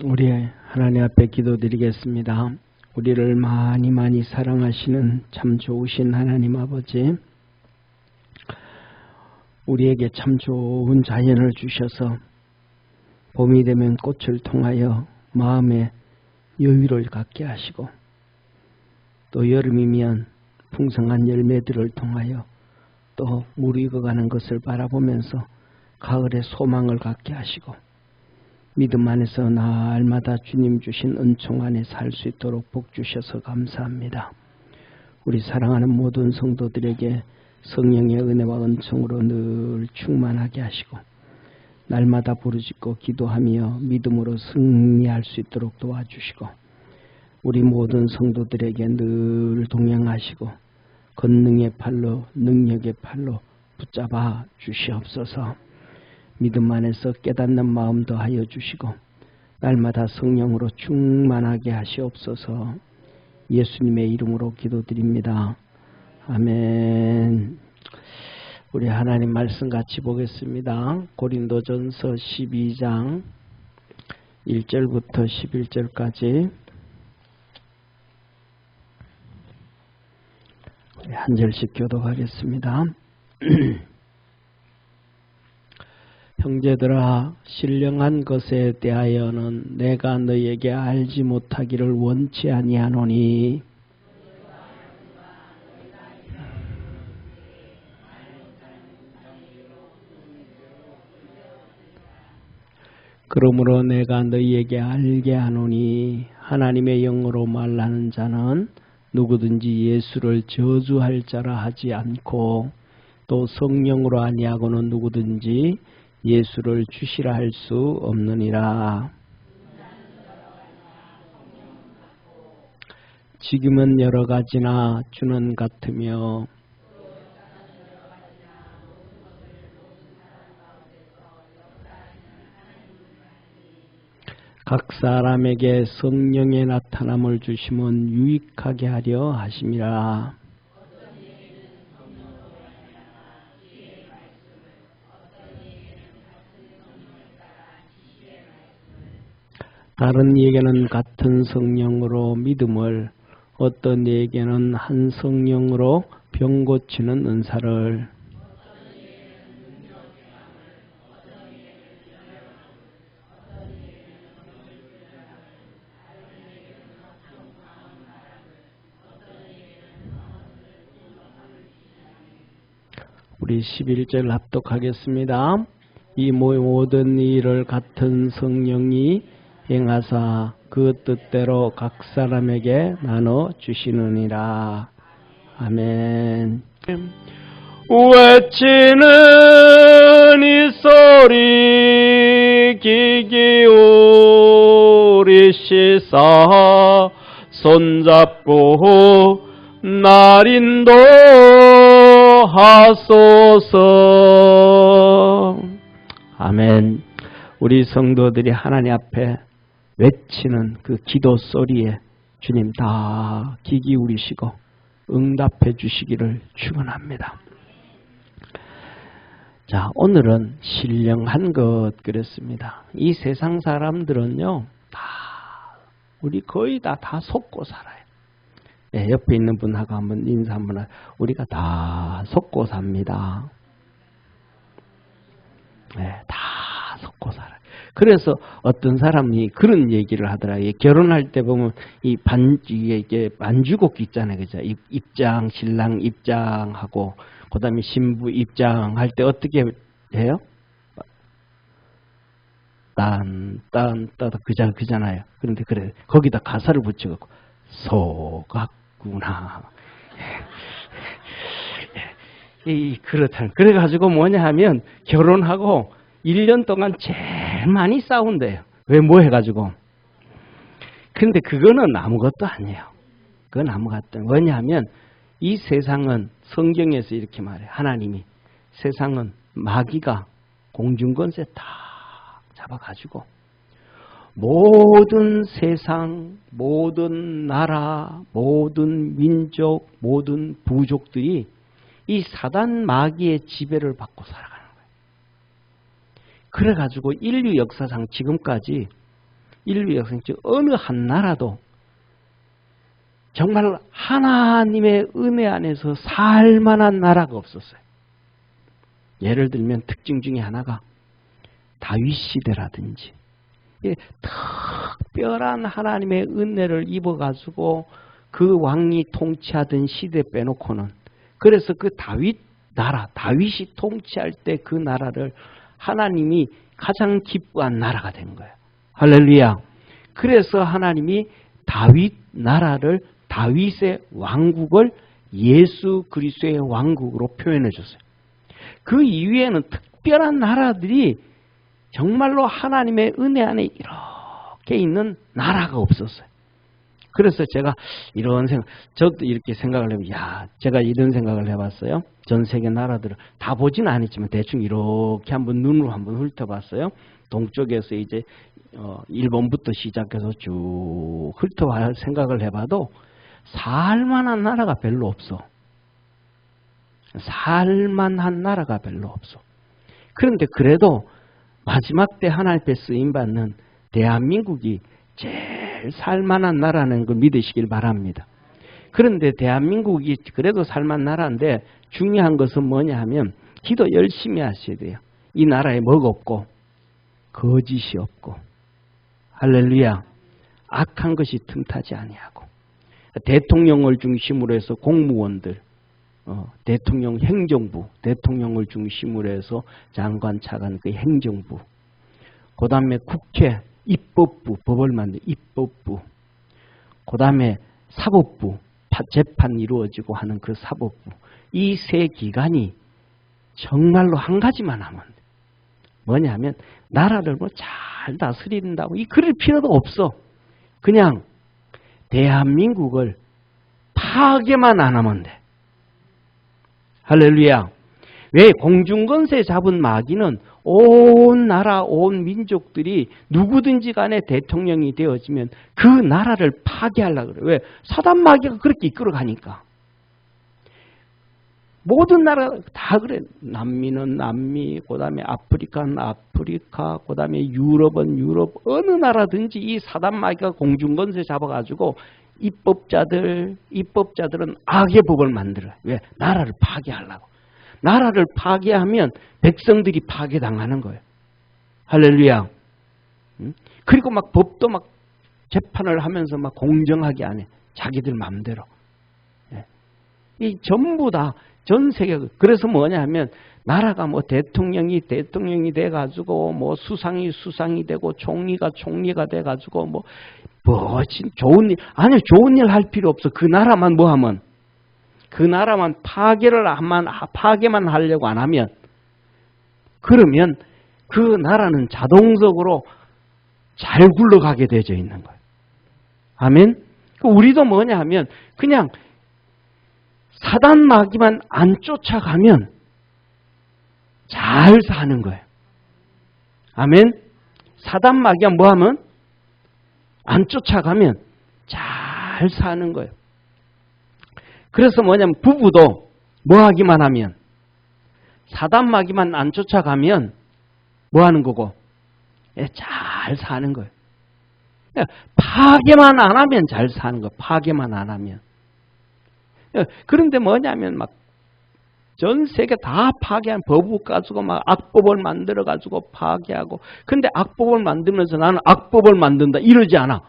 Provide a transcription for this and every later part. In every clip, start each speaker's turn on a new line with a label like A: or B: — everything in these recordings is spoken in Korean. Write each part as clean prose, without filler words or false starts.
A: 우리 하나님 앞에 기도드리겠습니다. 우리를 많이 사랑하시는 참 좋으신 하나님 아버지, 우리에게 참 좋은 자연을 주셔서 봄이 되면 꽃을 통하여 마음의 여유를 갖게 하시고, 또 여름이면 풍성한 열매들을 통하여 또 무르익어가는 것을 바라보면서 가을의 소망을 갖게 하시고, 믿음 안에서 날마다 주님 주신 은총 안에 살 수 있도록 복 주셔서 감사합니다. 우리 사랑하는 모든 성도들에게 성령의 은혜와 은총으로 늘 충만하게 하시고, 날마다 부르짖고 기도하며 믿음으로 승리할 수 있도록 도와주시고, 우리 모든 성도들에게 늘 동행하시고 권능의 팔로 능력의 팔로 붙잡아 주시옵소서. 믿음 안에서 깨닫는 마음 더하여 주시고 날마다 성령으로 충만하게 하시옵소서. 예수님의 이름으로 기도드립니다. 아멘. 우리 하나님 말씀 같이 보겠습니다. 고린도전서 12장 1절부터 11절까지 한 절씩 교독하겠습니다. 형제들아, 신령한 것에 대하여는 내가 너희에게 알지 못하기를 원치 아니하노니, 그러므로 내가 너희에게 알게 하노니, 하나님의 영으로 말하는 자는 누구든지 예수를 저주할 자라 하지 않고, 또 성령으로 아니하고는 누구든지 예수를 주시라 할 수 없느니라. 지금은 여러 가지나 주는 같으며 각 사람에게 성령의 나타남을 주심은 유익하게 하려 하심이라. 다른 이에게는 같은 성령으로 믿음을, 어떤 이에게는 한 성령으로 병 고치는 은사를, 우리 11절 합독하겠습니다. 이 모든 일을 같은 성령이 행하사 그 뜻대로 각 사람에게 나눠 주시느니라. 아멘. 외치는 이 소리 귀 기울이시사 손잡고 날 인도하소서. 아멘. 우리 성도들이 하나님 앞에 외치는 그 기도 소리에 주님 다 귀 기울이시고 응답해 주시기를 축원합니다. 자, 오늘은 신령한 것 그랬습니다. 이 세상 사람들은요, 우리 거의 다 속고 살아요. 네, 옆에 있는 분하고 한번 인사 한번 하세요. 우리가 다 속고 삽니다. 네, 다 속고 살아요. 그래서 어떤 사람이 그런 얘기를 하더라고요. 결혼할 때 보면 이게 반주곡 있잖아요. 그죠? 입장, 신랑 입장하고, 그 다음에 신부 입장할 때 어떻게 해요? 그잖아요. 그런데 그래, 거기다 가사를 붙여갖고, 속았구나. 그렇잖아요. 그래가지고 뭐냐 하면, 결혼하고 1년 동안 제일 많이 싸운대요. 왜 뭐 해가지고. 근데 그거는 아무것도 아니에요. 그건 아무것도 아니에요. 왜냐하면 이 세상은 성경에서 이렇게 말해요. 하나님이 세상은 마귀가 공중권세 다 잡아가지고 모든 세상, 모든 나라, 모든 민족, 모든 부족들이 이 사단 마귀의 지배를 받고 살아가는 거예요. 그래가지고 인류 역사상 지금까지 인류 역사 중 어느 한 나라도 정말 하나님의 은혜 안에서 살만한 나라가 없었어요. 예를 들면 특징 중에 하나가 다윗 시대라든지 특별한 하나님의 은혜를 입어가지고 그 왕이 통치하던 시대 빼놓고는, 그래서 그 다윗 나라, 다윗이 통치할 때 그 나라를 하나님이 가장 기뻐한 나라가 된 거예요. 할렐루야. 그래서 하나님이 다윗 나라를, 다윗의 왕국을 예수 그리스도의 왕국으로 표현해 줬어요. 그 이후에는 특별한 나라들이 정말로 하나님의 은혜 안에 이렇게 있는 나라가 없었어요. 그래서 제가 이런 생각, 저도 이렇게 생각을 해보면, 제가 이런 생각을 해봤어요. 전 세계 나라들을 다 보지는 않았지만 대충 이렇게 한번 눈으로 한번 훑어봤어요. 동쪽에서 이제 일본부터 시작해서 쭉 훑어봐 생각을 해봐도 살만한 나라가 별로 없어. 살만한 나라가 별로 없어. 그런데 그래도 마지막 때 하나님 앞에 쓰임받는 대한민국이 제일 살만한 나라는 걸 믿으시길 바랍니다. 그런데 대한민국이 그래도 살만한 나라인데 중요한 것은 뭐냐 하면 기도 열심히 하셔야 돼요. 이 나라에 뭐가 없고 거짓이 없고, 할렐루야, 악한 것이 틈타지 아니하고, 대통령을 중심으로 해서 공무원들, 대통령 행정부, 대통령을 중심으로 해서 장관, 차관, 그 행정부, 그 다음에 국회, 입법부, 법을 만든 입법부, 그 다음에 사법부, 재판 이루어지고 하는 그 사법부, 이 세 기관이 정말로 한 가지만 하면 돼. 뭐냐면 나라를 뭐 잘 다스린다고 그럴 필요도 없어. 그냥 대한민국을 파괴만 안 하면 돼. 할렐루야. 왜? 공중권세 잡은 마귀는 온 나라, 온 민족들이 누구든지 간에 대통령이 되어지면 그 나라를 파괴하려고 그래. 왜? 사단 마귀가 그렇게 이끌어가니까. 모든 나라 다 그래. 남미는 남미, 그 다음에 아프리카는 아프리카, 그 다음에 유럽은 유럽, 어느 나라든지 이 사단 마귀가 공중권세 잡아가지고 입법자들은 악의 법을 만들어요. 왜? 나라를 파괴하려고. 나라를 파괴하면 백성들이 파괴당하는 거예요. 할렐루야. 그리고 막 법도 막 재판을 하면서 막 공정하게 안 해. 자기들 마음대로. 이 전부 다 전 세계, 그래서 뭐냐 하면 나라가 뭐 대통령이 돼가지고 뭐 수상이 되고 총리가 돼가지고 뭐 좋은 일, 아니 좋은 일 할 필요 없어. 그 나라만 뭐 하면, 그 나라만 파괴만 하려고 안 하면, 그러면 그 나라는 자동적으로 잘 굴러가게 되어져 있는 거예요. 아멘? 우리도 뭐냐 하면 그냥 사단 마귀만 안 쫓아가면 잘 사는 거예요. 아멘? 사단 마귀가 뭐 하면? 안 쫓아가면 잘 사는 거예요. 그래서 뭐냐면 부부도 뭐 하기만 하면, 사단 마귀만 안 쫓아가면 뭐 하는 거고? 잘 사는 거예요. 파괴만 안 하면 잘 사는 거예요. 파괴만 안 하면. 그런데 뭐냐면 막 전 세계 다 파괴한 법을 가지고 막 악법을 만들어 가지고 파괴하고, 근데 악법을 만들면서 나는 악법을 만든다 이러지 않아.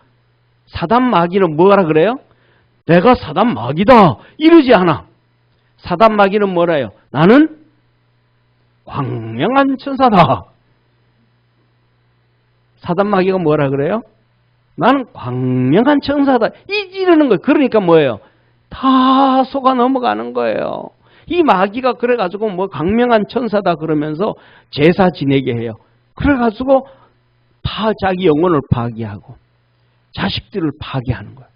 A: 사단 마귀는 뭐라 그래요? 내가 사단 마귀다 이러지 않아. 사단 마귀는 뭐라요? 나는 광명한 천사다. 사단 마귀가 뭐라 그래요? 나는 광명한 천사다 이러는 거예요. 그러니까 뭐예요? 다 속아 넘어가는 거예요. 이 마귀가 그래가지고 뭐 광명한 천사다 그러면서 제사 지내게 해요. 그래가지고 자기 영혼을 파괴하고 자식들을 파괴하는 거예요.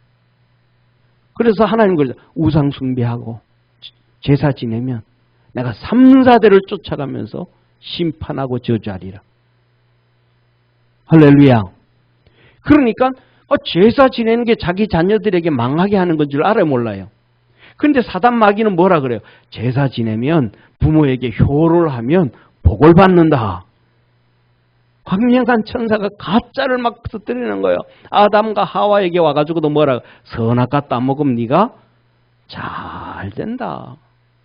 A: 그래서 하나님 그래서 우상 숭배하고 제사 지내면 내가 3, 4대를 쫓아가면서 심판하고 저주하리라. 할렐루야. 그러니까 제사 지내는 게 자기 자녀들에게 망하게 하는 건 줄 알아요, 몰라요? 그런데 사단 마귀는 뭐라 그래요? 제사 지내면 부모에게 효를 하면 복을 받는다. 광명한 천사가 가짜를 막 터뜨리는 거예요. 아담과 하와에게 와가지고도 뭐라, 선악과 따먹으면 네가 잘 된다.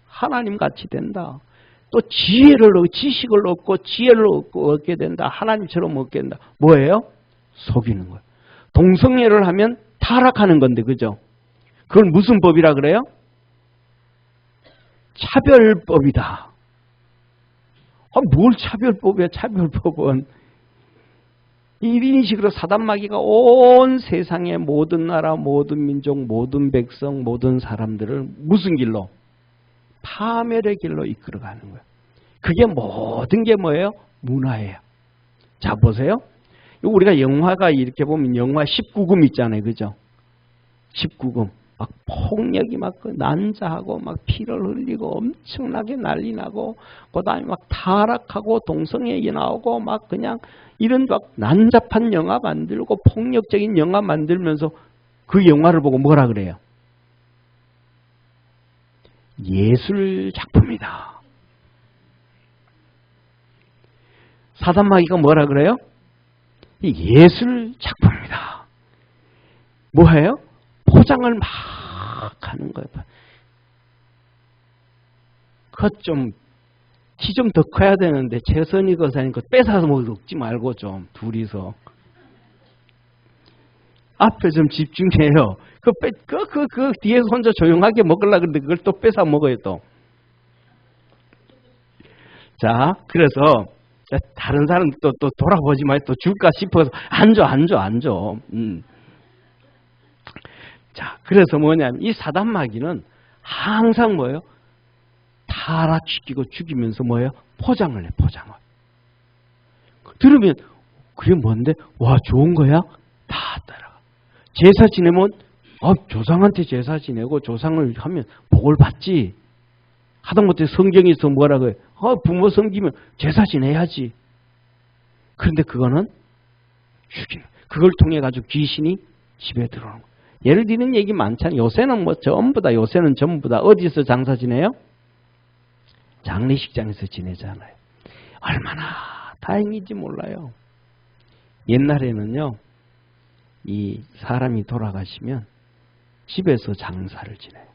A: 하나님 같이 된다. 또 지식을 얻고 지혜를 얻게 된다. 하나님처럼 얻게 된다. 뭐예요? 속이는 거예요. 동성애를 하면 타락하는 건데, 그죠? 그건 무슨 법이라 그래요? 차별법이다. 뭘 차별법이야, 차별법은. 이런 식으로 사단마귀가 온 세상의 모든 나라, 모든 민족, 모든 백성, 모든 사람들을 무슨 길로? 파멸의 길로 이끌어가는 거예요. 그게 모든 게 뭐예요? 문화예요. 자, 보세요. 우리가 영화가 이렇게 보면 영화 19금 있잖아요. 그죠? 19금. 막 폭력이 막 난자하고 막 피를 흘리고 엄청나게 난리 나고, 그 다음에 막 타락하고 동성애 얘기 나오고 막 그냥 이런 막 난잡한 영화 만들고 폭력적인 영화 만들면서 그 영화를 보고 뭐라 그래요? 예술 작품이다. 사단마귀가 뭐라 그래요? 예술 작품이다. 뭐예요? 포장을 막 하는 거예요. 그것 좀, 키 좀 더 커야 되는데, 최선희 거사님 뺏어서 먹지 말고 좀, 둘이서. 앞에 좀 집중해요. 그 뒤에서 혼자 조용하게 먹으려고 그러는데, 그걸 또 뺏어 먹어요, 또. 자, 그래서, 다른 사람 또 돌아보지 말고 또 줄까 싶어서, 앉아. 자, 그래서 뭐냐면 이 사단마귀는 항상 뭐예요? 타락시키고 죽이면서 뭐예요? 포장을 해, 포장을. 들으면 그게 뭔데? 와, 좋은 거야? 다 따라가. 제사 지내면 조상한테 제사 지내고 조상을 하면 복을 받지. 하다못해 성경에서 뭐라고 해? 부모 섬기면 제사 지내야지. 그런데 그거는 죽이는. 그걸 통해 가지고 귀신이 집에 들어오는 거예요. 예를 드는 얘기 많잖아요. 요새는 요새는 전부 다 어디서 장사 지내요? 장례식장에서 지내잖아요. 얼마나 다행인지 몰라요. 옛날에는요, 이 사람이 돌아가시면 집에서 장사를 지내요.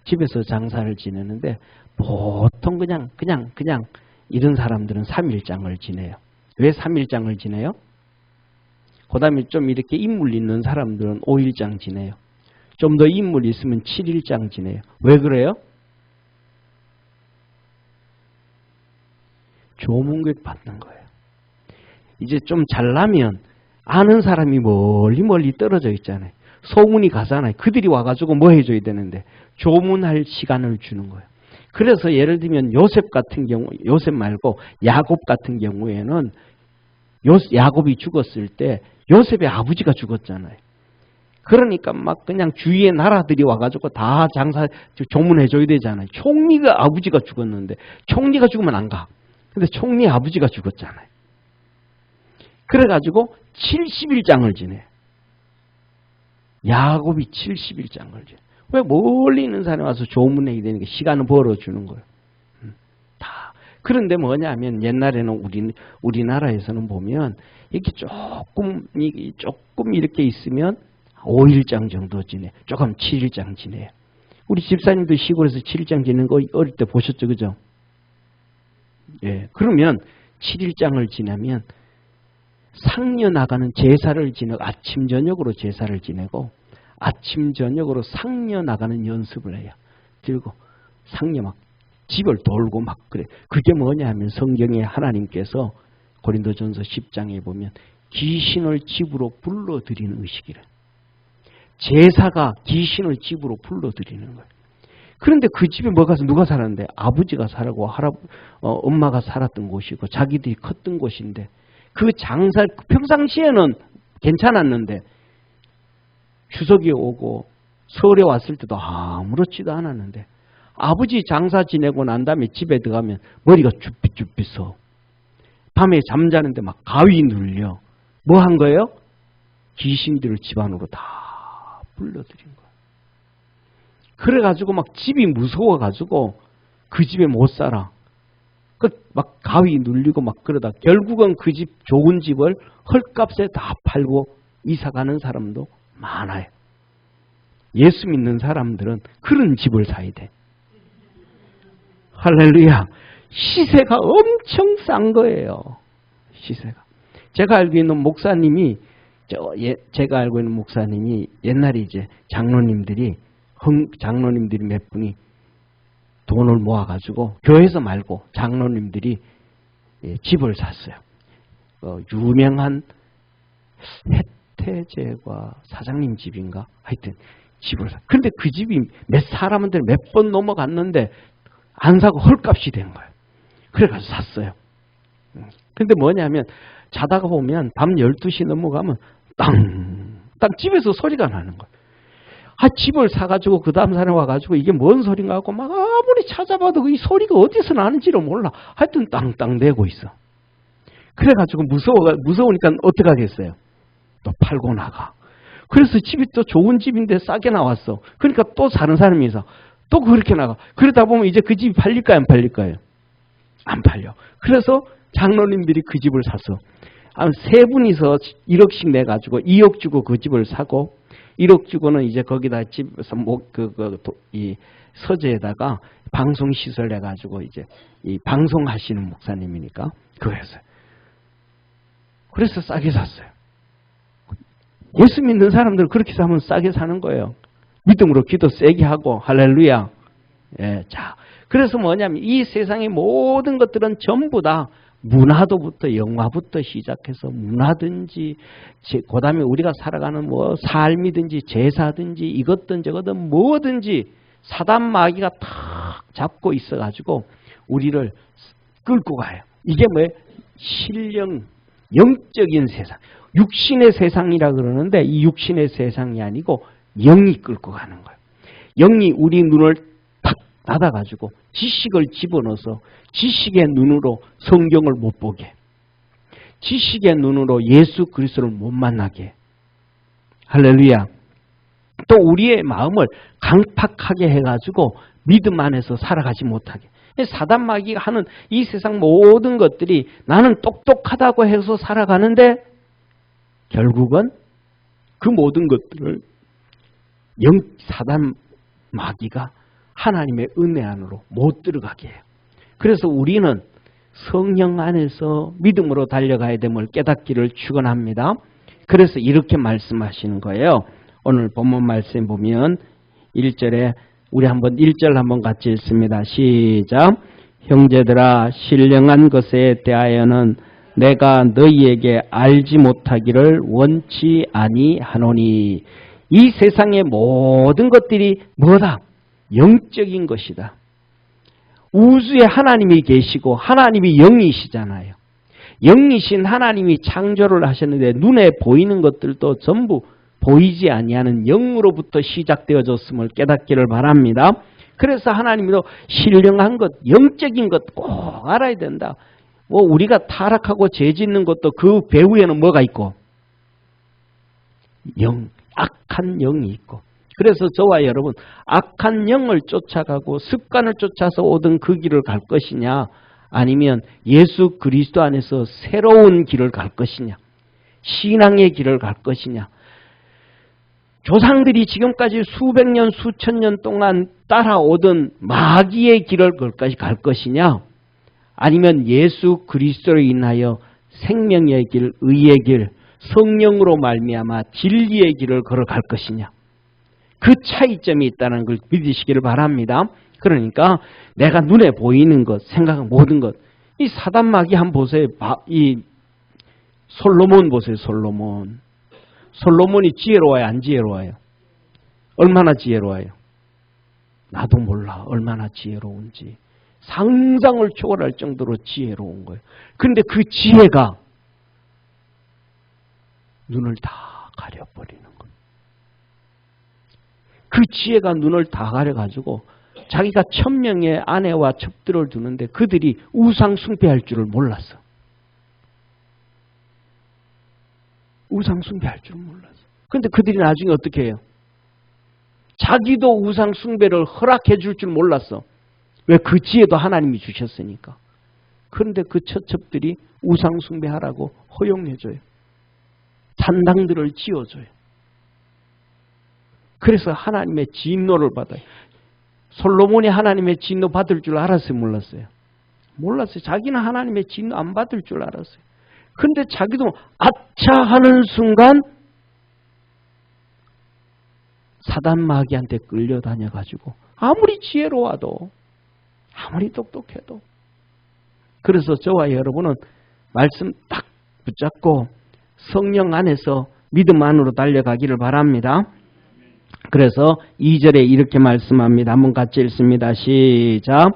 A: 집에서 장사를 지내는데 보통 그냥 이런 사람들은 3일장을 지내요. 왜 3일장을 지내요? 그 다음에 좀 이렇게 인물 있는 사람들은 5일장 지내요. 좀 더 인물 있으면 7일장 지내요. 왜 그래요? 조문객 받는 거예요. 이제 좀 잘나면 아는 사람이 멀리 떨어져 있잖아요. 소문이 가잖아요. 그들이 와가지고 뭐 해줘야 되는데 조문할 시간을 주는 거예요. 그래서 예를 들면 요셉 같은 경우, 요셉 말고 야곱 같은 경우에는 야곱이 죽었을 때 요셉의 아버지가 죽었잖아요. 그러니까 막 그냥 주위의 나라들이 와가지고 다 조문해줘야 되잖아요. 총리가 아버지가 죽었는데 총리가 죽으면 안 가. 근데 총리 아버지가 죽었잖아요. 그래가지고 70일장을 지내. 야곱이 70일장을 지내. 왜 멀리 있는 사람이 와서 조문해야 되니까 시간을 벌어주는 거예요. 다. 그런데 뭐냐면 옛날에는 우리나라에서는 보면 이렇게 조금 이렇게 있으면 5일장 정도 지내. 조금 7일장 지내요. 우리 집사님도 시골에서 7일장 지내는 거 어릴 때 보셨죠, 그죠? 예. 그러면 7일장을 지나면 상려 나가는 제사를 지내고 아침 저녁으로 제사를 지내고 아침 저녁으로 상려 나가는 연습을 해요. 들고 상려 막 집을 돌고 막 그래. 그게 뭐냐 하면 성경에 하나님께서 고린도전서 10장에 보면 귀신을 집으로 불러들이는 의식이래. 제사가 귀신을 집으로 불러들이는 거예요. 그런데 그 집에 누가 살았는데? 아버지가 살고 엄마가 살았던 곳이고 자기들이 컸던 곳인데 그 평상시에는 괜찮았는데 추석이 오고 설에 왔을 때도 아무렇지도 않았는데 아버지 장사 지내고 난 다음에 집에 들어가면 머리가 쭈삣쭈삣 서. 밤에 잠자는데 막 가위 눌려. 뭐 한 거예요? 귀신들을 집 안으로 다 불러들인 거예요. 그래가지고 막 집이 무서워가지고 그 집에 못 살아. 막 가위 눌리고 막 그러다 결국은 그 집 좋은 집을 헐값에 다 팔고 이사 가는 사람도 많아요. 예수 믿는 사람들은 그런 집을 사야 돼. 할렐루야. 시세가 엄청 싼 거예요. 시세가. 제가 알고 있는 목사님이 옛날에 이제 장로님들이 몇 분이 돈을 모아가지고 교회에서 말고 장로님들이 집을 샀어요. 유명한 혜태제과 사장님 집인가? 하여튼 집을 샀어요. 근데 그 집이 몇 사람한테 몇 번 넘어갔는데 안 사고 헐값이 된 거예요. 그래가지고 샀어요. 근데 뭐냐면 자다가 보면 밤 12시 넘어가면 땅 집에서 소리가 나는 거예요. 집을 사가지고 그 다음 사람이 와가지고 이게 뭔 소린가 하고 막 아무리 찾아봐도 이 소리가 어디서 나는지를 몰라. 하여튼 땅땅 대고 있어. 그래가지고 무서우니까 어떻게 하겠어요? 또 팔고 나가. 그래서 집이 또 좋은 집인데 싸게 나왔어. 그러니까 또 사는 사람이 있어. 또 그렇게 나가. 그러다 보면 이제 그 집이 팔릴까요? 안 팔릴까요? 안 팔려. 그래서 장로님들이 그 집을 샀어. 세 분이서 1억씩 내가지고 2억 주고 그 집을 사고 1억 주고는 이제 거기다 집에서 이 서재에다가 방송 시설 해가지고 이제 이 방송하시는 목사님이니까 그거 했어요. 그래서 싸게 샀어요. 예수 믿는 사람들 그렇게 사면 싸게 사는 거예요. 믿음으로 기도 세게 하고 할렐루야. 예, 자, 그래서 뭐냐면 이 세상의 모든 것들은 전부 다 문화도부터 영화부터 시작해서 문화든지 그다음에 우리가 살아가는 뭐 삶이든지 제사든지 이것든 저것든 뭐든지 사단 마귀가 탁 잡고 있어가지고 우리를 끌고 가요. 이게 뭐예요? 신령 영적인 세상, 육신의 세상이라 그러는데 이 육신의 세상이 아니고 영이 끌고 가는 거예요. 영이 우리 눈을 탁 닫아가지고 지식을 집어넣어서 지식의 눈으로 성경을 못 보게, 지식의 눈으로 예수 그리스도를 못 만나게. 할렐루야. 또 우리의 마음을 강팍하게 해가지고 믿음 안에서 살아가지 못하게. 사단 마귀가 하는 이 세상 모든 것들이 나는 똑똑하다고 해서 살아가는데 결국은 그 모든 것들을 사단 마귀가 하나님의 은혜 안으로 못 들어가게 해요. 그래서 우리는 성령 안에서 믿음으로 달려가야 됨을 깨닫기를 축원합니다. 그래서 이렇게 말씀하시는 거예요. 오늘 본문 말씀 보면 1절에 우리 한번 1절 한번 같이 읽습니다. 시작. 형제들아 신령한 것에 대하여는 내가 너희에게 알지 못하기를 원치 아니하노니. 이 세상의 모든 것들이 뭐다? 영적인 것이다. 우주에 하나님이 계시고 하나님이 영이시잖아요. 영이신 하나님이 창조를 하셨는데 눈에 보이는 것들도 전부 보이지 아니하는 영으로부터 시작되어졌음을 깨닫기를 바랍니다. 그래서 하나님도 신령한 것, 영적인 것 꼭 알아야 된다. 우리가 타락하고 죄 짓는 것도 그 배후에는 뭐가 있고? 악한 영이 있고. 그래서 저와 여러분 악한 영을 쫓아가고 습관을 쫓아서 오던 그 길을 갈 것이냐, 아니면 예수 그리스도 안에서 새로운 길을 갈 것이냐, 신앙의 길을 갈 것이냐. 조상들이 지금까지 수백 년 수천 년 동안 따라오던 마귀의 길을 갈 것이냐, 아니면 예수 그리스도로 인하여 생명의 길, 의의 길, 성령으로 말미암아 진리의 길을 걸어갈 것이냐. 그 차이점이 있다는 걸 믿으시기를 바랍니다. 그러니까 내가 눈에 보이는 것, 생각한 모든 것, 이 사단 마귀 한번 보세요. 이 솔로몬 보세요. 솔로몬이 지혜로워요, 안 지혜로워요? 얼마나 지혜로워요? 나도 몰라 얼마나 지혜로운지. 상상을 초월할 정도로 지혜로운 거예요. 그런데 그 지혜가 눈을 다 가려버리는 거예요. 그 지혜가 눈을 다 가려가지고 자기가 1000명의 아내와 첩들을 두는데 그들이 우상 숭배할 줄을 몰랐어. 우상 숭배할 줄을 몰랐어. 그런데 그들이 나중에 어떻게 해요? 자기도 우상 숭배를 허락해 줄 줄 몰랐어. 왜? 그 지혜도 하나님이 주셨으니까. 그런데 그 처첩들이 우상 숭배하라고 허용해줘요. 잔당들을 지어줘요. 그래서 하나님의 진노를 받아요. 솔로몬이 하나님의 진노 받을 줄 알았어요? 몰랐어요? 몰랐어요. 자기는 하나님의 진노 안 받을 줄 알았어요. 근데 자기도 아차 하는 순간 사단 마귀한테 끌려다녀가지고 아무리 지혜로워도 아무리 똑똑해도. 그래서 저와 여러분은 말씀 딱 붙잡고 성령 안에서 믿음 안으로 달려가기를 바랍니다. 그래서 2절에 이렇게 말씀합니다. 한번 같이 읽습니다. 시작.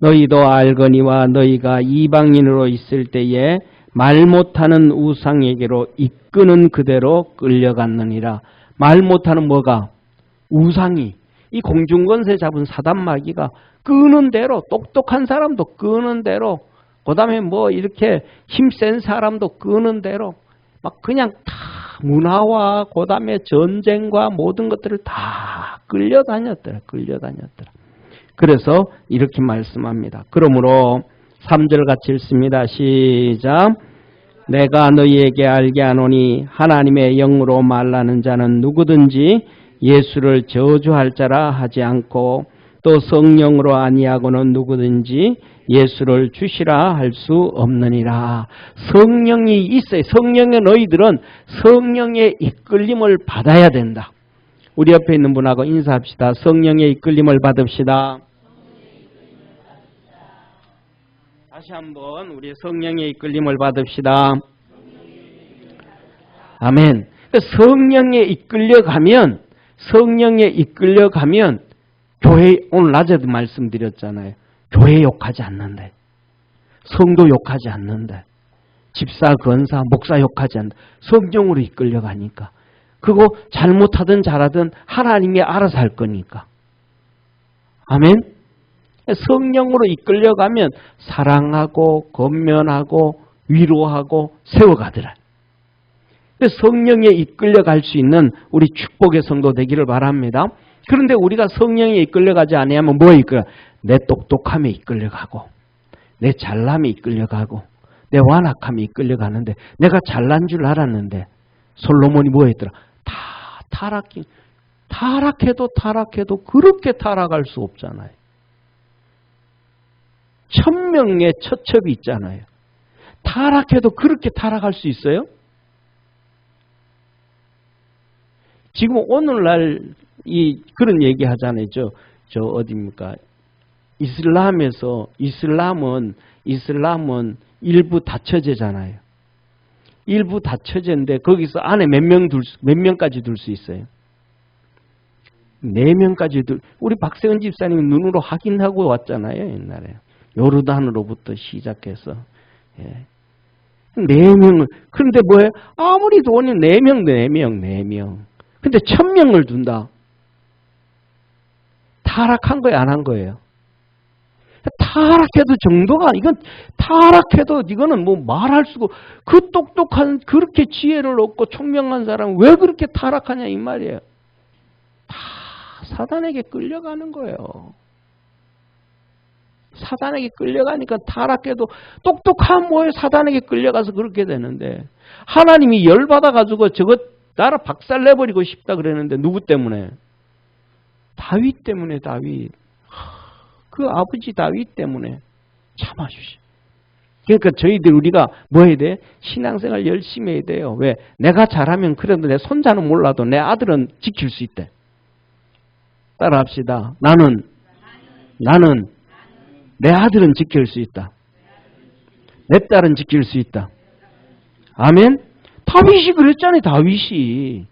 A: 너희도 알거니와 너희가 이방인으로 있을 때에 말 못하는 우상에게로 이끄는 그대로 끌려갔느니라. 말 못하는 뭐가? 우상이. 이 공중권세 잡은 사단 마귀가 끄는 대로, 똑똑한 사람도 끄는 대로, 그 다음에 뭐 이렇게 힘센 사람도 끄는 대로 막 그냥 다 문화와 그 다음에 전쟁과 모든 것들을 다 끌려다녔더라. 그래서 이렇게 말씀합니다. 그러므로 3절 같이 읽습니다. 시작. 내가 너희에게 알게 하노니 하나님의 영으로 말하는 자는 누구든지 예수를 저주할 자라 하지 않고 또 성령으로 아니하고는 누구든지 예수를 주시라 할 수 없느니라. 성령이 있어요. 성령의 너희들은 성령의 이끌림을 받아야 된다. 우리 옆에 있는 분하고 인사합시다. 성령의 이끌림을 받읍시다. 다시 한번 우리 성령의 이끌림을 받읍시다. 아멘. 성령에 이끌려가면 교회, 오늘 낮에도 말씀드렸잖아요. 교회 욕하지 않는데, 성도 욕하지 않는데, 집사, 권사, 목사 욕하지 않는데, 성령으로 이끌려가니까. 그거 잘못하든 잘하든 하나님이 알아서 할 거니까. 아멘. 성령으로 이끌려가면 사랑하고 권면하고 위로하고 세워가더라. 성령에 이끌려갈 수 있는 우리 축복의 성도 되기를 바랍니다. 그런데 우리가 성령에 이끌려가지 아니하면 뭐에 이끌려? 내 똑똑함에 이끌려가고 내 잘남에 이끌려가고 내 완악함에 이끌려가는데 내가 잘난 줄 알았는데 솔로몬이 뭐 했더라? 다 타락해도 그렇게 타락할 수 없잖아요. 1000명의 처첩이 있잖아요. 타락해도 그렇게 타락할 수 있어요? 지금 오늘날 그런 얘기 하잖아요. 저 어디입니까? 이슬람은 일부 다처제잖아요. 일부 다처제인데 거기서 안에 몇 명까지 둘 수 있어요? 4명까지 우리 박세은 집사님이 눈으로 확인하고 왔잖아요. 옛날에. 요르단으로부터 시작해서. 예. 4명을. 그런데 뭐예요? 아무리 돈이 4명. 근데 1000명을 둔다. 타락한 거예요, 안 한 거예요? 타락해도 이거는 뭐 말할 수가, 그 똑똑한, 그렇게 지혜를 얻고 총명한 사람은 왜 그렇게 타락하냐, 이 말이에요. 다 사단에게 끌려가는 거예요. 사단에게 끌려가니까 타락해도 똑똑한 뭐에 사단에게 끌려가서 그렇게 되는데, 하나님이 열받아가지고 저거 나라 박살내버리고 싶다 그랬는데 누구 때문에? 다윗 때문에. 그 아버지 다윗 때문에 참아주시. 그러니까 우리가 뭐 해야 돼? 신앙생활 열심히 해야 돼요. 왜? 내가 잘하면 그래도 내 손자는 몰라도 내 아들은 지킬 수 있대. 따라합시다. 나는 내 아들은 지킬 수 있다. 내 딸은 지킬 수 있다. 아멘? 다윗이 그랬잖아요. 다윗이.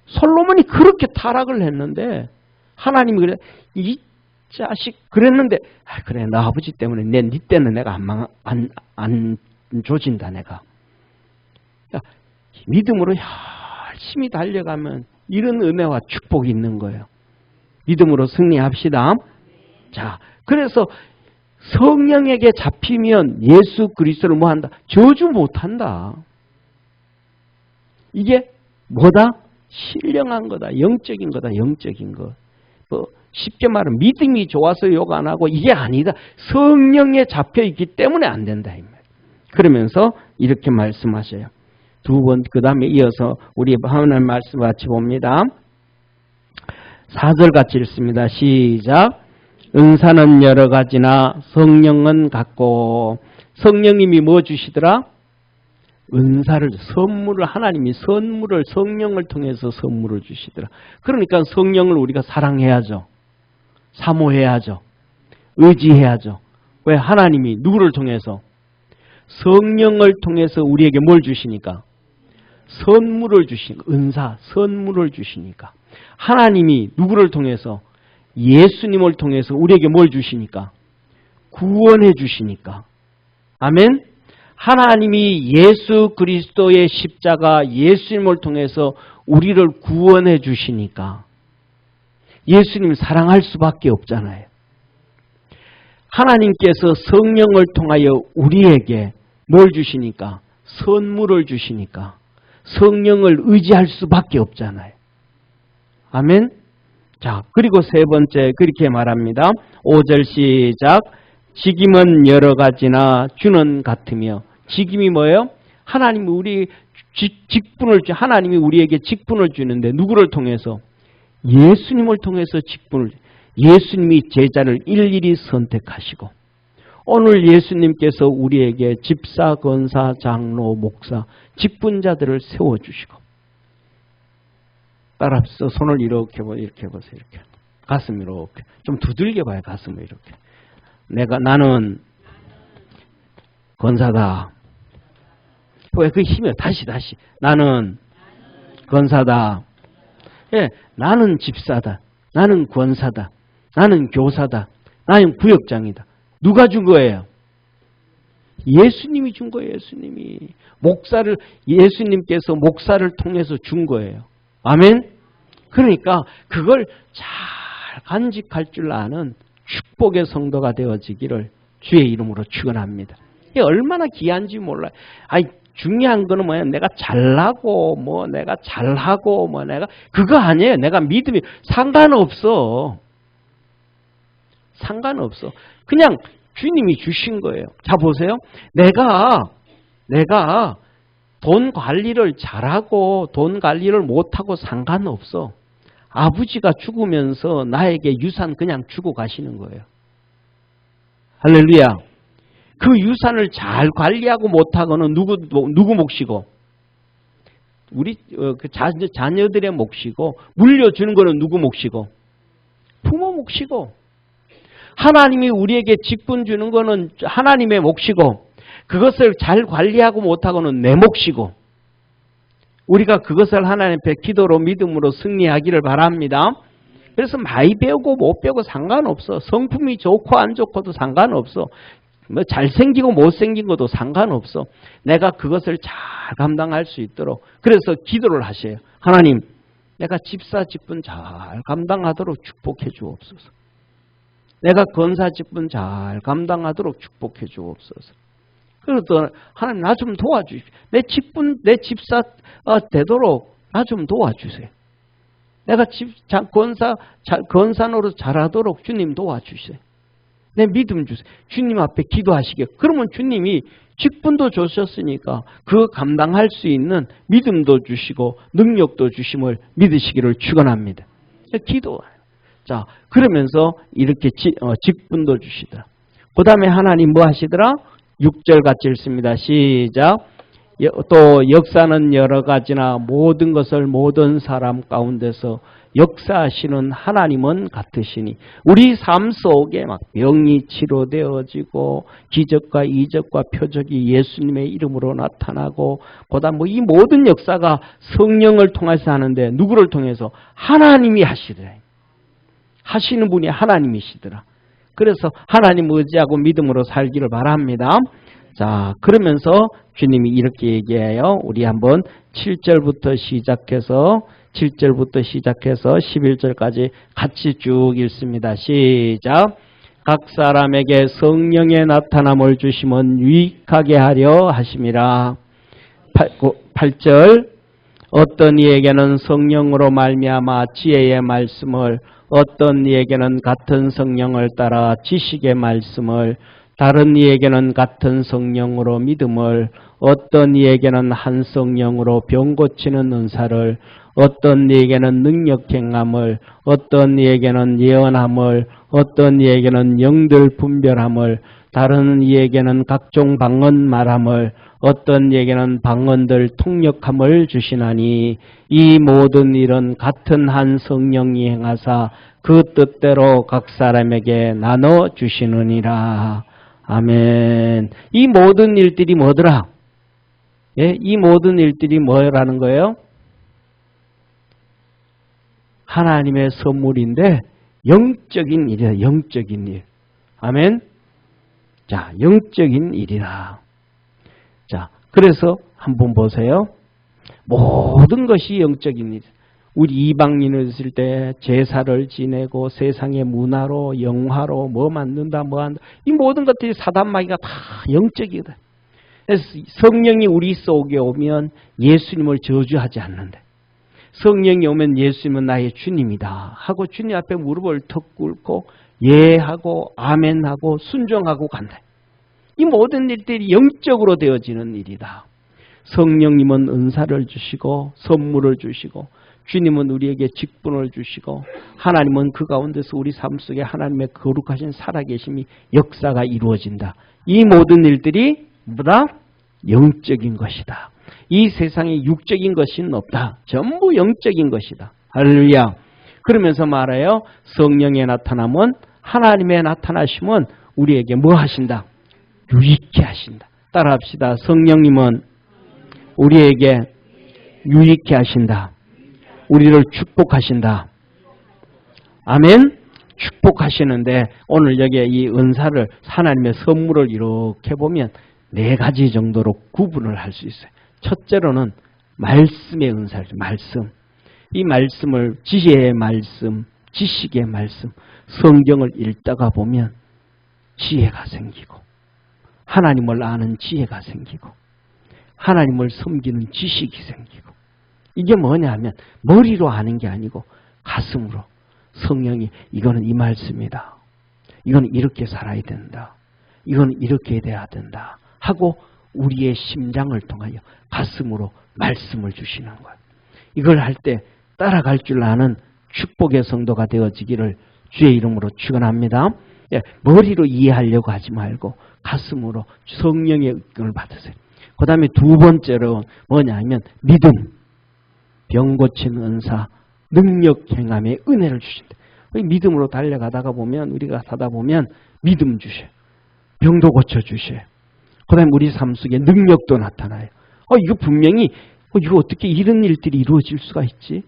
A: 솔로몬이 그렇게 타락을 했는데 하나님이 그래, 이 자식 그랬는데, 그래 나 아버지 때문에 네 때는 내가 안 조진다 내가. 믿음으로 열심히 달려가면 이런 은혜와 축복이 있는 거예요. 믿음으로 승리합시다. 자, 그래서 성령에게 잡히면 예수 그리스도를 뭐 한다? 저주 못한다. 이게 뭐다? 신령한 거다. 영적인 거다. 영적인 거. 쉽게 말하면 믿음이 좋아서 욕 안 하고 이게 아니다. 성령에 잡혀 있기 때문에 안 된다. 이 말. 그러면서 이렇게 말씀하셔요. 두 번, 그 다음에 이어서 우리 하나님 말씀 같이 봅니다. 4절 같이 읽습니다. 시작. 은사는 여러 가지나 성령은 같고. 성령님이 뭐 주시더라? 은사를, 선물을, 하나님이 선물을 성령을 통해서 선물을 주시더라. 그러니까 성령을 우리가 사랑해야죠. 사모해야죠. 의지해야죠. 왜? 하나님이 누구를 통해서? 성령을 통해서 우리에게 뭘 주시니까? 선물을 주시니까. 은사, 선물을 주시니까. 하나님이 누구를 통해서? 예수님을 통해서 우리에게 뭘 주시니까? 구원해 주시니까. 아멘? 하나님이 예수 그리스도의 십자가 예수님을 통해서 우리를 구원해 주시니까 예수님을 사랑할 수밖에 없잖아요. 하나님께서 성령을 통하여 우리에게 뭘 주시니까? 선물을 주시니까 성령을 의지할 수밖에 없잖아요. 아멘? 자, 그리고 세 번째 그렇게 말합니다. 5절 시작. 직임은 여러 가지나 주는 같으며. 직임이 뭐예요? 하나님이 우리 하나님이 우리에게 직분을 주는데 누구를 통해서? 예수님을 통해서 직분을. 예수님이 제자를 일일이 선택하시고 오늘 예수님께서 우리에게 집사, 권사, 장로, 목사, 직분자들을 세워주시고. 따라서 손을 이렇게 보세요. 이렇게. 가슴 이렇게. 좀 두들겨 봐요. 가슴을 이렇게. 나는 권사다. 왜 그 힘이야? 다시. 나는 권사다. 예, 나는 집사다. 나는 권사다. 나는 교사다. 나는 구역장이다. 누가 준 거예요? 예수님이 준 거예요. 예수님이. 예수님께서 목사를 통해서 준 거예요. 아멘? 그러니까 그걸 잘 간직할 줄 아는 축복의 성도가 되어지기를 주의 이름으로 축원합니다. 이게 얼마나 귀한지 몰라요. 중요한 거는 뭐예요? 내가 잘나고 내가 잘하고 그거 아니에요. 내가 믿음이 상관없어. 그냥 주님이 주신 거예요. 자 보세요. 내가 돈 관리를 잘하고 돈 관리를 못하고 상관없어. 아버지가 죽으면서 나에게 유산 그냥 주고 가시는 거예요. 할렐루야. 그 유산을 잘 관리하고 못하고는 누구 몫이고? 우리 그 자녀들의 몫이고, 물려주는 거는 누구 몫이고? 부모 몫이고. 하나님이 우리에게 직분 주는 거는 하나님의 몫이고, 그것을 잘 관리하고 못하고는 내 몫이고, 우리가 그것을 하나님 앞에 기도로 믿음으로 승리하기를 바랍니다. 그래서 많이 배우고 못 배우고 상관없어. 성품이 좋고 안 좋고도 상관없어. 잘생기고 못생긴 것도 상관없어. 내가 그것을 잘 감당할 수 있도록. 그래서 기도를 하셔요. 하나님, 내가 집사 직분 잘 감당하도록 축복해 주옵소서. 내가 권사 직분 잘 감당하도록 축복해 주옵소서. 그래서 하나님 나 좀 도와주십시오. 내 집사 되도록 나 좀 도와주세요. 내가 권사 노릇 잘하도록 주님 도와주세요. 내 믿음 주세요. 주님 앞에 기도하시게. 그러면 주님이 직분도 주셨으니까 그 감당할 수 있는 믿음도 주시고 능력도 주심을 믿으시기를 축원합니다. 기도해요. 자, 그러면서 이렇게 직분도 주시더라. 그 다음에 하나님 뭐 하시더라? 6절 같이 읽습니다. 시작. 또 역사는 여러 가지나 모든 것을 모든 사람 가운데서 역사하시는 하나님은 같으시니 우리 삶 속에 막 병이 치료되어지고 기적과 이적과 표적이 예수님의 이름으로 나타나고 보다 이 모든 역사가 성령을 통해서 하는데 누구를 통해서? 하나님이 하시더라. 하시는 분이 하나님이시더라. 그래서 하나님 의지하고 믿음으로 살기를 바랍니다. 자, 그러면서 주님이 이렇게 얘기해요. 우리 한번 7절부터 시작해서 11절까지 같이 쭉 읽습니다. 시작. 각 사람에게 성령의 나타남을 주심은 유익하게 하려 하심이라. 8절. 어떤 이에게는 성령으로 말미암아 지혜의 말씀을, 어떤 이에게는 같은 성령을 따라 지식의 말씀을, 다른 이에게는 같은 성령으로 믿음을, 어떤 이에게는 한 성령으로 병 고치는 은사를, 어떤 이에게는 능력 행함을, 어떤 이에게는 예언함을, 어떤 이에게는 영들 분별함을, 다른 이에게는 각종 방언 말함을, 어떤 이에게는 방언들 통역함을 주시나니 이 모든 일은 같은 한 성령이 행하사 그 뜻대로 각 사람에게 나눠 주시느니라. 아멘. 이 모든 일들이 뭐더라? 예, 이 모든 일들이 뭐라는 거예요? 하나님의 선물인데 영적인 일이야. 영적인 일. 아멘. 자, 영적인 일이라. 자, 그래서 한번 보세요. 모든 것이 영적인 일. 우리 이방인을 있을 때 제사를 지내고 세상의 문화로 영화로 뭐 만든다 뭐 한다. 이 모든 것들이 사단마귀가 다 영적이다. 그래서 성령이 우리 속에 오면 예수님을 저주하지 않는데, 성령이 오면 예수님은 나의 주님이다 하고 주님 앞에 무릎을 턱 꿇고 예하고 아멘하고 순종하고 간다. 이 모든 일들이 영적으로 되어지는 일이다. 성령님은 은사를 주시고 선물을 주시고 주님은 우리에게 직분을 주시고 하나님은 그 가운데서 우리 삶 속에 하나님의 거룩하신 살아계심이 역사가 이루어진다. 이 모든 일들이 뭐다? 영적인 것이다. 이 세상에 육적인 것은 없다. 전부 영적인 것이다. 할렐루야. 그러면서 말해요. 성령의 나타남은, 하나님의 나타나심은 우리에게 뭐 하신다? 유익케 하신다. 따라합시다. 성령님은 우리에게 유익케 하신다. 우리를 축복하신다. 아멘. 축복하시는데 오늘 여기에 이 은사를, 하나님의 선물을 이렇게 보면 네 가지 정도로 구분을 할 수 있어요. 첫째로는 말씀의 은사를, 말씀. 이 말씀을 지혜의 말씀, 지식의 말씀, 성경을 읽다가 보면 지혜가 생기고 하나님을 아는 지혜가 생기고 하나님을 섬기는 지식이 생기고, 이게 뭐냐 하면 머리로 아는 게 아니고 가슴으로 성령이 이거는 이 말씀이다. 이거는 이렇게 살아야 된다. 이거는 이렇게 돼야 된다 하고 우리의 심장을 통하여 가슴으로 말씀을 주시는 거예요. 이걸 할 때 따라갈 줄 아는 축복의 성도가 되어지기를 주의 이름으로 축원합니다. 예, 머리로 이해하려고 하지 말고 가슴으로 성령의 이끌을 받으세요. 그 다음에 두 번째로 뭐냐 하면 믿음, 병 고치는 은사, 능력 행함의 은혜를 주신다. 믿음으로 달려가다가 보면, 우리가 사다 보면 믿음 주셔요. 병도 고쳐주셔요. 그 다음에 우리 삶 속에 능력도 나타나요. 이거 분명히 이거 어떻게 이런 일들이 이루어질 수가 있지?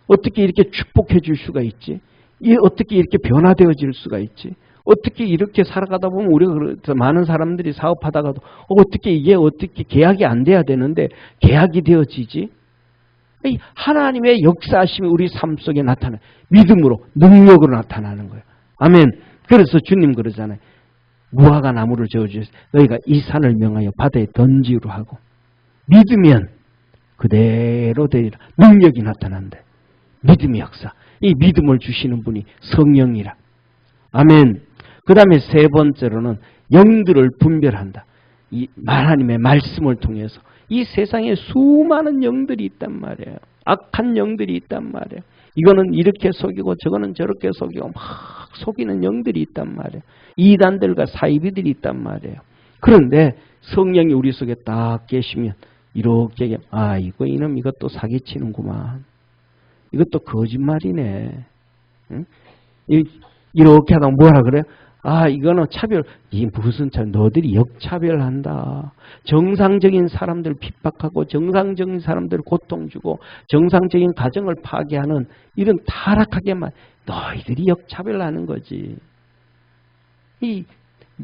A: 어떻게 이렇게 축복해 줄 수가 있지? 어떻게 이렇게 변화되어질 수가 있지? 어떻게 이렇게 살아가다 보면 우리가 많은 사람들이 사업하다가도 어떻게 이게 어떻게 계약이 안 돼야 되는데 계약이 되어지지? 하나님의 역사하심이 우리 삶 속에 나타나요. 믿음으로, 능력으로 나타나는 거예요. 아멘. 그래서 주님 그러잖아요. 무화과 나무를 저어주셔서 너희가 이 산을 명하여 바다에 던지기로 하고 믿으면 그대로 되리라. 능력이 나타난다. 믿음의 역사. 이 믿음을 주시는 분이 성령이라. 아멘. 그 다음에 세 번째로는 영들을 분별한다. 이 하나님의 말씀을 통해서 이 세상에 수많은 영들이 있단 말이에요. 악한 영들이 있단 말이에요. 이거는 이렇게 속이고 저거는 저렇게 속이고 막 속이는 영들이 있단 말이에요. 이단들과 사이비들이 있단 말이에요. 그런데 성령이 우리 속에 딱 계시면 이렇게 이거 이놈 이것도 사기치는구만. 이것도 거짓말이네. 응? 이렇게 하다 뭐라 그래요? 이거는 차별. 이 무슨 차별? 너들이 역차별한다. 정상적인 사람들 핍박하고 정상적인 사람들 고통 주고 정상적인 가정을 파괴하는 이런 타락하게만 너희들이 역차별하는 거지.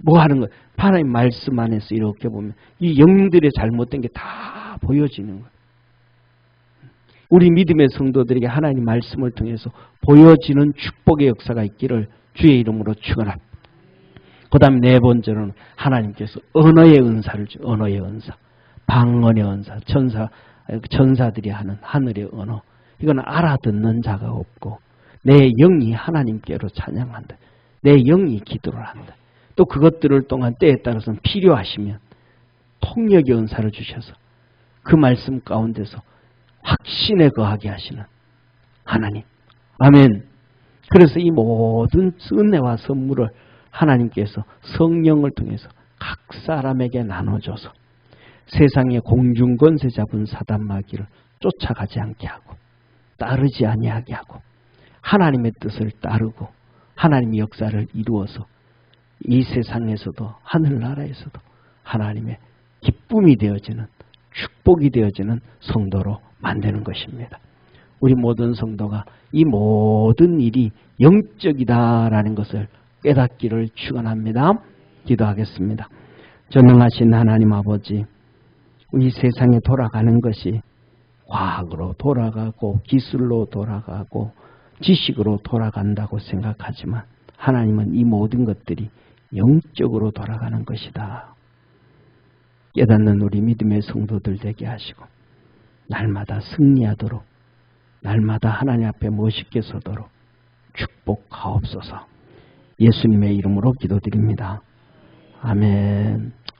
A: 뭐 하는 거야? 하나님 말씀 안에서 이렇게 보면 이 영들의 잘못된 게 다 보여지는 거야. 우리 믿음의 성도들에게 하나님 말씀을 통해서 보여지는 축복의 역사가 있기를 주의 이름으로 축원합니다. 그 다음에 네 번째로는 하나님께서 언어의 은사를 주, 언어의 은사, 방언의 은사, 천사, 전사들이 하는 하늘의 언어, 이거는 알아듣는 자가 없고 내 영이 하나님께로 찬양한다. 내 영이 기도를 한다. 또 그것들을 동안 때에 따라서는 필요하시면 통역의 은사를 주셔서 그 말씀 가운데서 확신에 거하게 하시는 하나님. 아멘. 그래서 이 모든 은혜와 선물을 하나님께서 성령을 통해서 각 사람에게 나눠줘서 세상의 공중권세 잡은 사단마귀를 쫓아가지 않게 하고 따르지 아니하게 하고 하나님의 뜻을 따르고 하나님의 역사를 이루어서 이 세상에서도 하늘나라에서도 하나님의 기쁨이 되어지는 축복이 되어지는 성도로 만드는 것입니다. 우리 모든 성도가 이 모든 일이 영적이다라는 것을 깨닫기를 축원합니다. 기도하겠습니다. 전능하신 하나님 아버지, 이 세상에 돌아가는 것이 과학으로 돌아가고 기술로 돌아가고 지식으로 돌아간다고 생각하지만 하나님은 이 모든 것들이 영적으로 돌아가는 것이다. 깨닫는 우리 믿음의 성도들 되게 하시고 날마다 승리하도록 날마다 하나님 앞에 멋있게 서도록 축복하옵소서. 예수님의 이름으로 기도드립니다. 아멘.